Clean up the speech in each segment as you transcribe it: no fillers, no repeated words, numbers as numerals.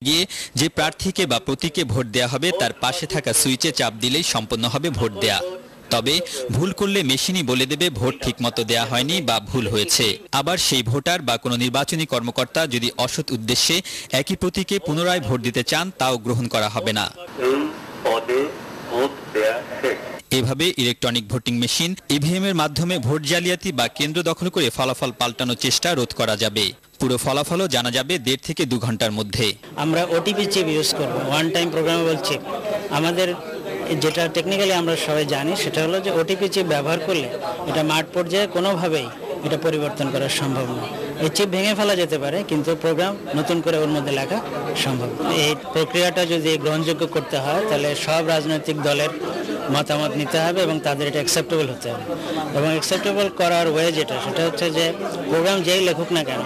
গিয়ে যে প্রার্থীকে বা প্রতীকে ভোট দেয়া হবে তার পাশে থাকা সুইচে চাপ দিলেই সম্পন্ন হবে ভোট দেয়া। তবে ভুল করলে মেশিনই বলে দেবে ভোট ঠিকমতো দেয়া হয়নি বা ভুল হয়েছে। আবার সেই ভোটার বা কোনো নির্বাচনী কর্মকর্তা যদি অসৎ উদ্দেশ্যে একই প্রতীকে পুনরায় ভোট দিতে চান তাও গ্রহণ করা হবে না। এভাবে ইলেকট্রনিক ভোটিং মেশিন ইভিএম এর মাধ্যমে ভোট জালিয়াতি বা কেন্দ্র দখল করে ফলাফল পাল্টানোর চেষ্টা রোধ করা যাবে। পুরো ফলাফলও জানা যাবে 1.5 থেকে 2 ঘন্টার মধ্যে। আমরা ওটিপি চিপ ইউজ করব, ওয়ান টাইম প্রোগ্রামেবল চিপ। আমাদের যেটা টেকনিক্যালি আমরা সবাই জানি সেটা হলো যে ওটিপি চিপ ব্যবহার করলে এটা মাঠ পর্যায়ে কোনোভাবেই এটা পরিবর্তন করা সম্ভব নয়। এই চিপ ভেঙে ফেলা যেতে পারে কিন্তু প্রোগ্রাম নতুন করে ওর মধ্যে লেখা সম্ভব। এই প্রক্রিয়াটা যদি গ্রহণযোগ্য করতে হয় তাহলে সব রাজনৈতিক দলের মতামত নিতে হবে এবং তাদের এটা অ্যাকসেপ্টেবল হতে হবে। এবং অ্যাকসেপ্টেবল করার ওয়ে সেটা হচ্ছে যে প্রোগ্রাম যেই লেখুক না কেন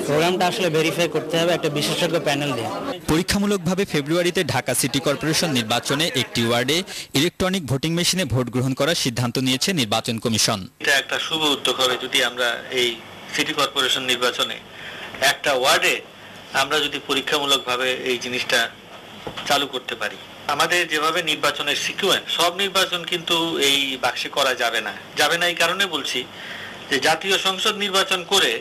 প্রোগ্রামটা আসলে ভেরিফাই করতে হবে একটা বিশেষজ্ঞ প্যানেল দিয়ে। পরীক্ষামূলকভাবে ফেব্রুয়ারিতে ঢাকা সিটি কর্পোরেশন নির্বাচনে একটি ওয়ার্ডে ইলেকট্রনিক ভোটিং মেশিনে ভোট গ্রহণ করার সিদ্ধান্ত নিয়েছে নির্বাচন কমিশন। এটা একটা শুভ উদ্যোগ হবে যদি আমরা এই সিটি কর্পোরেশন নির্বাচনে একটা ওয়ার্ডে আমরা যদি পরীক্ষামূলকভাবে এই জিনিসটা চালু করতে পারি। আমাদের যেভাবে নির্বাচনের সিকুয়েন্স, সব নির্বাচন কিন্তু এই বাক্সে করা যাবে না এই কারণে বলছি যে জাতীয় সংসদ নির্বাচন করে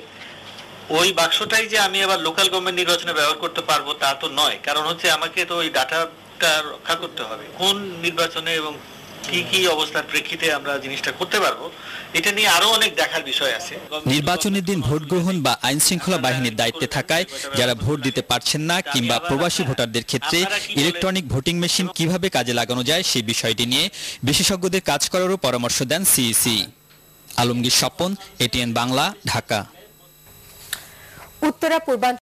ওই বাক্সটাই যে আমি আবার লোকাল গভর্নমেন্ট নির্বাচনে ব্যবহার করতে পারবো তা তো নয়। কারণ হচ্ছে আমাকে তো ওই ডাটাটা রক্ষা করতে হবে কোন নির্বাচনে এবং কি কি অবস্থার প্রেক্ষিতে আমরা জিনিসটা করতে পারবো, এটা নিয়ে আরো অনেক দেখার বিষয় আছে। নির্বাচনের দিন ভোট গ্রহণ বা আইন শৃঙ্খলা বাহিনীর দায়িত্বে থাকায় যারা ভোট দিতে পারছেন না কিংবা প্রবাসী ভোটারদের ক্ষেত্রে ইলেকট্রনিক ভোটিং মেশিন কিভাবে কাজে লাগানো যায় সেই বিষয়টি নিয়ে বিশেষজ্ঞদের কাজ করারও পরামর্শ দেন সিইসি। আলমগীর স্বপন, এটিএন বাংলা, ঢাকা। উত্তরা পূর্বাঞ্চল